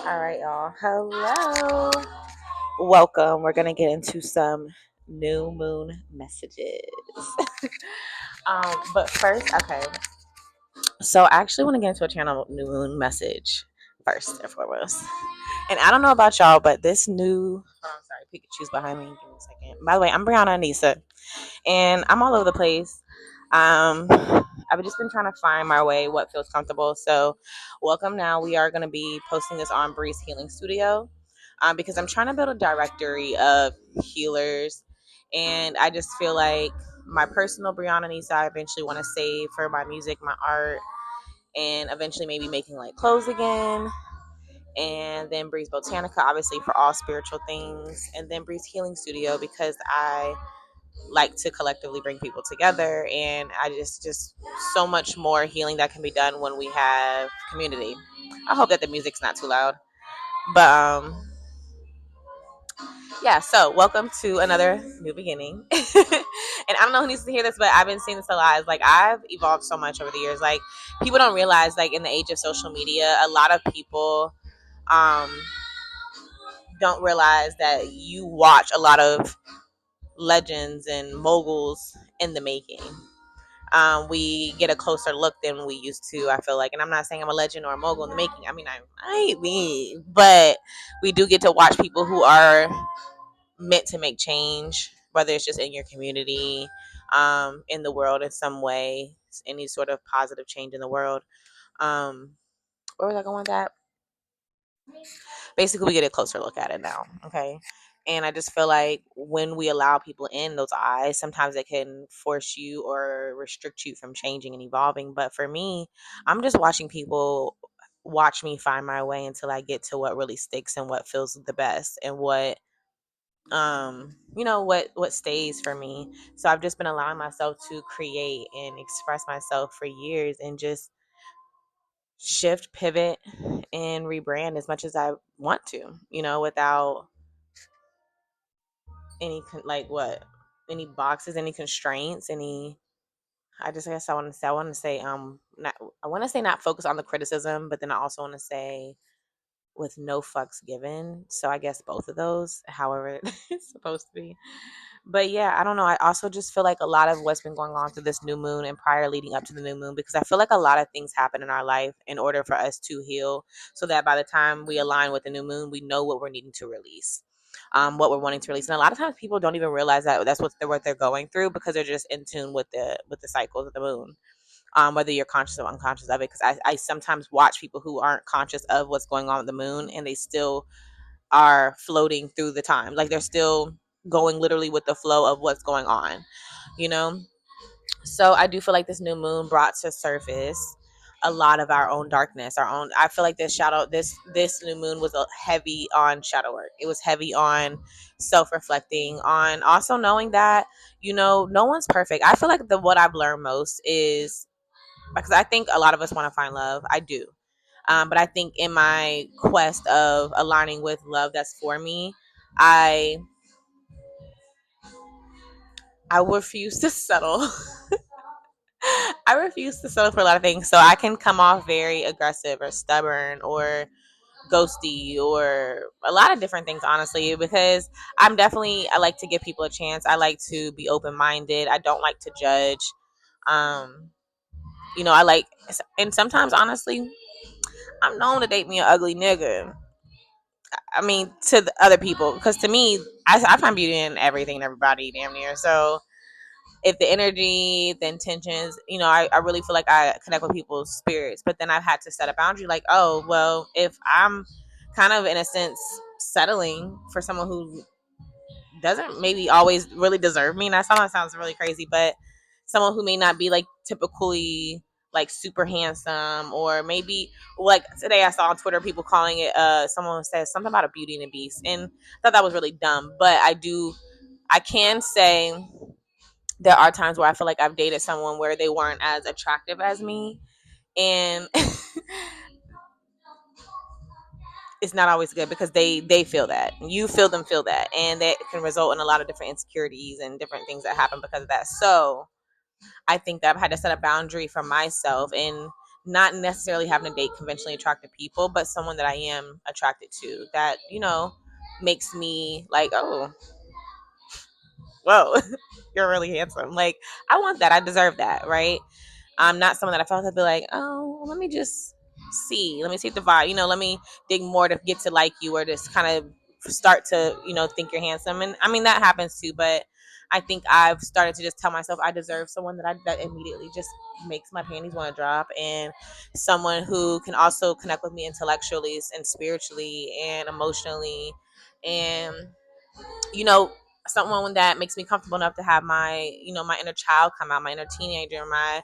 All right, y'all. Hello. Welcome. We're going to get into some new moon messages. But first, okay. So I actually want to get into a channel new moon message first and foremost. And I don't know about y'all, but this new, oh, sorry, Pikachu's behind me. Give me a second. By the way, I'm Brianna Anissa, and I'm all over the place. I've just been trying to find my way, what feels comfortable. So, welcome. Now we are going to be posting this on Breeze Healing Studio, because I'm trying to build a directory of healers, and I just feel like my personal Brianna Nisa, I eventually want to save for my music, my art, and eventually maybe making like clothes again. And then Breeze Botanica, obviously for all spiritual things, and then Breeze Healing Studio because I like to collectively bring people together, and I just so much more healing that can be done when we have community. I hope that the music's not too loud, but yeah. So welcome to another new beginning. And I don't know who needs to hear this, but I've been seeing this a lot. It's like I've evolved so much over the years. Like people don't realize, like in the age of social media, a lot of people um don't realize that you watch a lot of legends and moguls in the making. We get a closer look than we used to, I feel like. And I'm not saying I'm a legend or a mogul in the making. I mean, I might be, but we do get to watch people who are meant to make change, whether it's just in your community, in the world in some way, any sort of positive change in the world. Where was I going with that? Basically, we get a closer look at it now. Okay. And I just feel like when we allow people in those eyes, sometimes it can force you or restrict you from changing and evolving. But for me, I'm just watching people watch me find my way until I get to what really sticks and what feels the best and what what stays for me. So I've just been allowing myself to create and express myself for years and just shift, pivot, and rebrand as much as I want to, without any like what any boxes, any constraints, any. I just guess not. I want to say not focus on the criticism, but then I also want to say with no fucks given. So I guess both of those, however it's supposed to be. But yeah, I don't know. I also just feel like a lot of what's been going on through this new moon and prior leading up to the new moon, because I feel like a lot of things happen in our life in order for us to heal, so that by the time we align with the new moon, we know what we're needing to release, what we're wanting to release. And a lot of times people don't even realize that that's what they're going through because they're just in tune with the cycles of the moon. Whether you're conscious or unconscious of it, because I sometimes watch people who aren't conscious of what's going on with the moon and they still are floating through the time. Like they're still going literally with the flow of what's going on, you know? So I do feel like this new moon brought to surface a lot of our own darkness, our own. I feel like this new moon was heavy on shadow work. It was heavy on self-reflecting, on also knowing that, no one's perfect. I feel like what I've learned most is because I think a lot of us want to find love. I do. But I think in my quest of aligning with love that's for me, I I refuse to settle. I refuse to settle for a lot of things. So I can come off very aggressive or stubborn or ghosty or a lot of different things, honestly, because I like to give people a chance. I like to be open minded. I don't like to judge. Um, I like, and sometimes, honestly, I'm known to date me an ugly nigga. I mean, to the other people, because to me, I find beauty in everything and everybody, damn near. So if the energy, the intentions, I really feel like I connect with people's spirits. But then I've had to set a boundary, like, oh, well, if I'm kind of in a sense settling for someone who doesn't maybe always really deserve me, and that sounds really crazy, but someone who may not be like typically like super handsome, or maybe like today I saw on Twitter people calling it someone says something about a Beauty and the Beast, and I thought that was really dumb. But I can say there are times where I feel like I've dated someone where they weren't as attractive as me, and it's not always good because they feel that, you feel that, and that can result in a lot of different insecurities and different things that happen because of that. So I think that I've had to set a boundary for myself and not necessarily having to date conventionally attractive people, but someone that I am attracted to that, makes me like, oh, whoa, you're really handsome. Like, I want that. I deserve that, right? I'm not someone that I felt to be like, oh, let me just see. Let me see the vibe. Let me dig more to get to like you, or just kind of start to, think you're handsome. And I mean, that happens too, but I think I've started to just tell myself I deserve someone that immediately just makes my panties want to drop, and someone who can also connect with me intellectually and spiritually and emotionally, and you know, someone that makes me comfortable enough to have my, my inner child come out, my inner teenager, my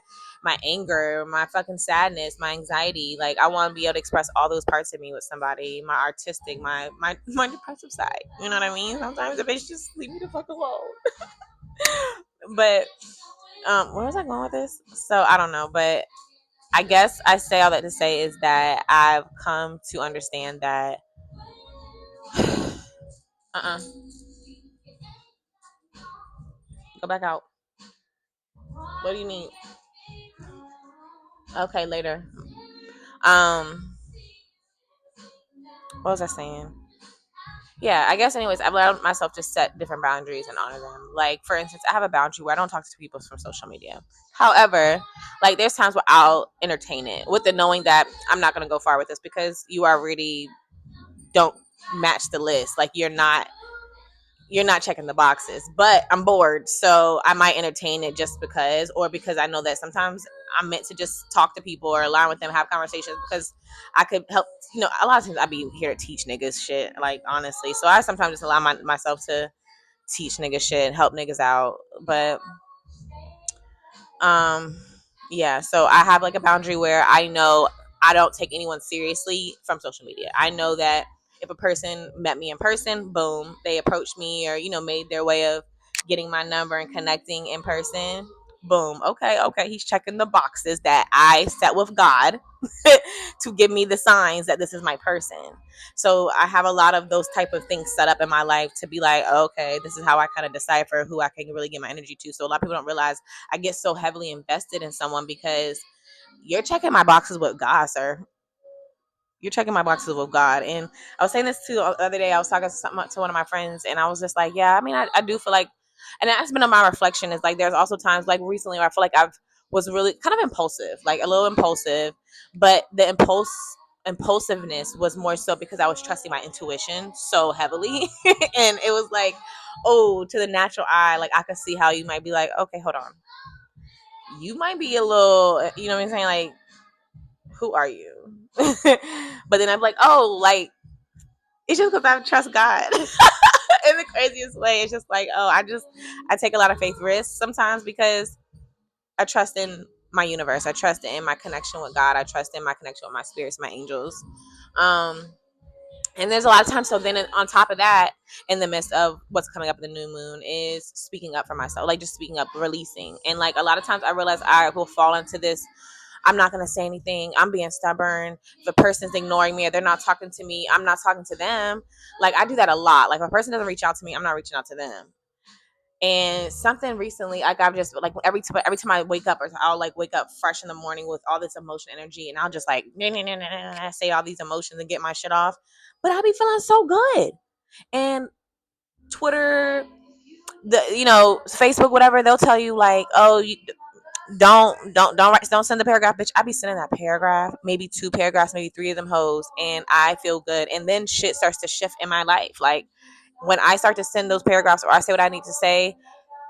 anger, my fucking sadness, my anxiety. Like, I want to be able to express all those parts of me with somebody, my artistic, my depressive side. You know what I mean? Sometimes the bitch just leave me the fuck alone. But where was I going with this? So I don't know, but I guess I say all that to say is that I've come to understand that uh-uh, go back out. What do you mean? Okay, later. Um, what was I saying? Yeah, I guess anyways, I've allowed myself to set different boundaries and honor them. Like, for instance, I have a boundary where I don't talk to people from social media. However, like, there's times where I'll entertain it with the knowing that I'm not gonna go far with this because you already don't match the list. Like, you're not checking the boxes, but I'm bored, so I might entertain it just because, or because I know that sometimes I'm meant to just talk to people or align with them, have conversations, because I could help. A lot of times I be here to teach niggas shit, like, honestly. So I sometimes just allow myself to teach niggas shit, help niggas out, but um, yeah, so I have like a boundary where I know I don't take anyone seriously from social media. I know that if a person met me in person, boom, they approached me or, made their way of getting my number and connecting in person. Boom. Okay, he's checking the boxes that I set with God to give me the signs that this is my person. So I have a lot of those type of things set up in my life to be like, okay, this is how I kind of decipher who I can really give my energy to. So a lot of people don't realize I get so heavily invested in someone because you're checking my boxes with God, sir. You're checking my boxes with God. And I was saying this too the other day. I was talking to one of my friends, and I was just like, yeah, I mean, I do feel like, and that's been on my reflection, is like there's also times like recently where I feel like I've was really kind of impulsive, like a little impulsive, but the impulsiveness was more so because I was trusting my intuition so heavily. And it was like, oh, to the natural eye, like I could see how you might be like, okay, hold on, you might be a little, you know what I'm saying? Like, who are you? But then I'm like, oh, like, it's just because I trust God. In the craziest way. It's just like, oh, I take a lot of faith risks sometimes because I trust in my universe. I trust in my connection with God. I trust in my connection with my spirits, my angels. Um, and there's a lot of times. So then on top of that, in the midst of what's coming up in the new moon is speaking up for myself, like just speaking up, releasing. And like a lot of times I realize I will fall into this, I'm not going to say anything, I'm being stubborn, if a person's ignoring me or they're not talking to me, I'm not talking to them. Like, I do that a lot. Like, if a person doesn't reach out to me, I'm not reaching out to them. And something recently, like, I've just like every time I wake up, or I'll like wake up fresh in the morning with all this emotion energy, and I'll just like say all these emotions and get my shit off. But I'll be feeling so good. And Twitter, Facebook, whatever, they'll tell you like, oh, don't send the paragraph, bitch. I be sending that paragraph, maybe 2 paragraphs, maybe 3 of them hoes, and I feel good. And then shit starts to shift in my life. Like, when I start to send those paragraphs or I say what I need to say,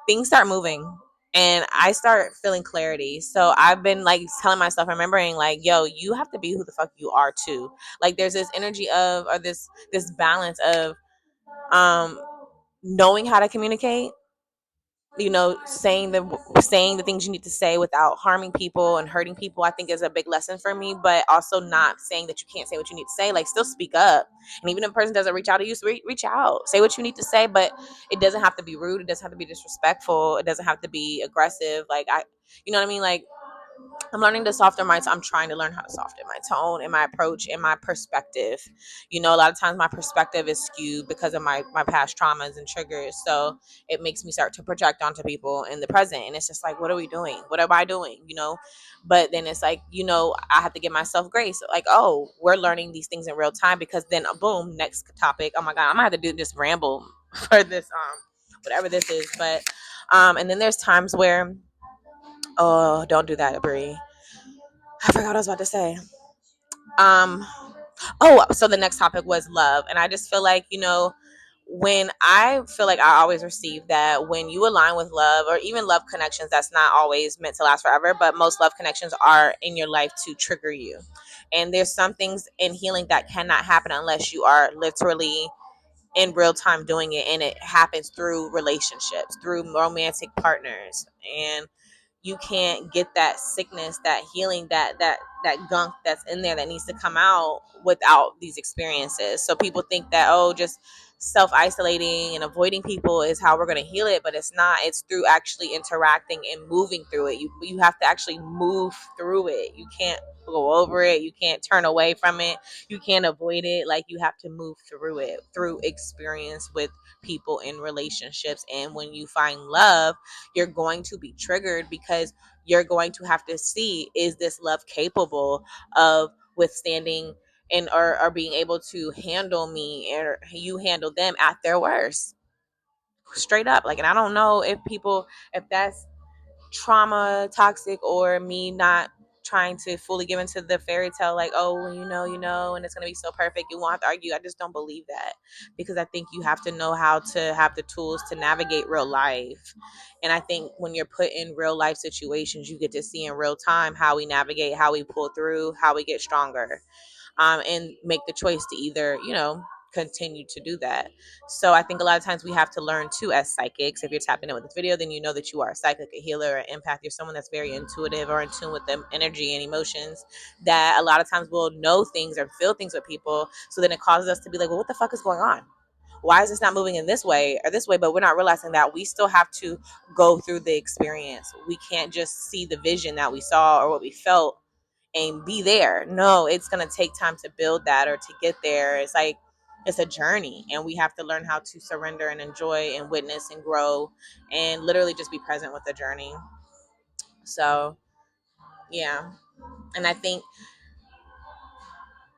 things start moving and I start feeling clarity. So I've been like telling myself, remembering like, yo, you have to be who the fuck you are too. Like, there's this energy of, or this balance of um knowing how to communicate, saying the things you need to say without harming people and hurting people, I think is a big lesson for me. But also not saying that you can't say what you need to say. Like, still speak up. And even if a person doesn't reach out to you, reach out, say what you need to say. But it doesn't have to be rude, it doesn't have to be disrespectful, it doesn't have to be aggressive. Like, you know what I mean? Like, I'm learning to soften my tone. I'm trying to learn how to soften my tone and my approach and my perspective. You know, a lot of times my perspective is skewed because of my past traumas and triggers. So it makes me start to project onto people in the present. And it's just like, what are we doing? What am I doing? You know? But then it's like, you know, I have to give myself grace. Like, oh, we're learning these things in real time, because then boom, next topic. Oh my God, I'm gonna have to do this ramble for this whatever this is. But and then there's times where, oh, don't do that, Brie. I forgot what I was about to say. Um, so the next topic was love. And I just feel like, you know, when I feel like I always receive that when you align with love, or even love connections, that's not always meant to last forever, but most love connections are in your life to trigger you. And there's some things in healing that cannot happen unless you are literally in real time doing it. And it happens through relationships, through romantic partners. And you can't get that sickness, that healing, that gunk that's in there that needs to come out without these experiences. So people think that, oh, just self-isolating and avoiding people is how we're going to heal it, but it's not. It's through actually interacting and moving through it. You have to actually move through it. You can't go over it. You can't turn away from it. You can't avoid it. Like, you have to move through it, through experience with people in relationships. And when you find love, you're going to be triggered, because you're going to have to see, is this love capable of withstanding and or being able to handle me, or you handle them at their worst, straight up. Like, and I don't know if people, if that's trauma toxic, or me not trying to fully give into the fairy tale, like, oh, you know, and it's going to be so perfect, you won't have to argue. I just don't believe that, because I think you have to know how to have the tools to navigate real life. And I think when you're put in real life situations, you get to see in real time how we navigate, how we pull through, how we get stronger, and make the choice to either, you know, continue to do that. So I think a lot of times we have to learn too, as psychics. If you're tapping in with this video, then you know that you are a psychic, a healer, an empath. You're someone that's very intuitive or in tune with them energy and emotions, that a lot of times will know things or feel things with people. So then it causes us to be like, well, what the fuck is going on? Why is this not moving in this way or this way? But we're not realizing that we still have to go through the experience. We can't just see the vision that we saw or what we felt and be there. No, it's going to take time to build that or to get there. It's like, it's a journey, and we have to learn how to surrender and enjoy and witness and grow and literally just be present with the journey. So, yeah. And I think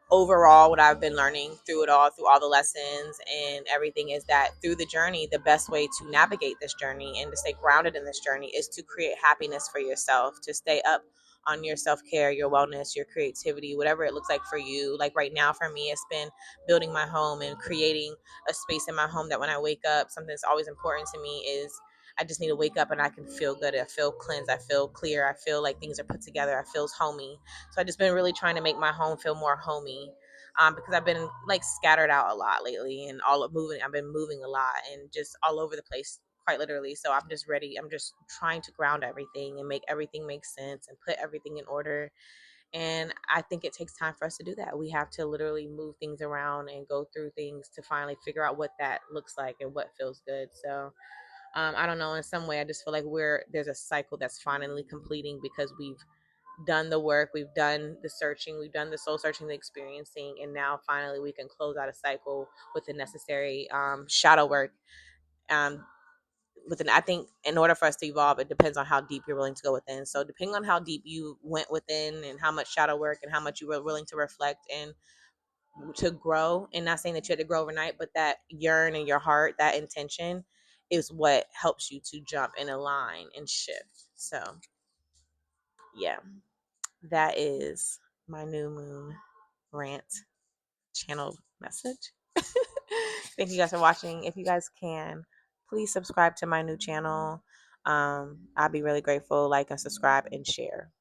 overall, what I've been learning through it all, through all the lessons and everything, is that through the journey, the best way to navigate this journey and to stay grounded in this journey is to create happiness for yourself, to stay up on your self-care, your wellness, your creativity, whatever it looks like for you. Like right now for me, it's been building my home and creating a space in my home that when I wake up, something that's always important to me is I just need to wake up and I can feel good. I feel cleansed. I feel clear. I feel like things are put together. I feel homey. So I just been really trying to make my home feel more homey, because I've been like scattered out a lot lately and all of moving. I've been moving a lot and just all over the place, quite literally. So I'm just ready. I'm just trying to ground everything and make everything make sense and put everything in order. And I think it takes time for us to do that. We have to literally move things around and go through things to finally figure out what that looks like and what feels good. So I don't know. In some way, I just feel like there's a cycle that's finally completing, because we've done the work, we've done the searching, we've done the soul searching, the experiencing, and now finally we can close out a cycle with the necessary shadow work. Um, I think in order for us to evolve, it depends on how deep you're willing to go within. So depending on how deep you went within and how much shadow work and how much you were willing to reflect and to grow, and not saying that you had to grow overnight, but that yearn in your heart, that intention is what helps you to jump and align and shift. So yeah, that is my new moon rant channel message. Thank you guys for watching. If you guys can, please subscribe to my new channel. I'd be really grateful. Like and subscribe and share.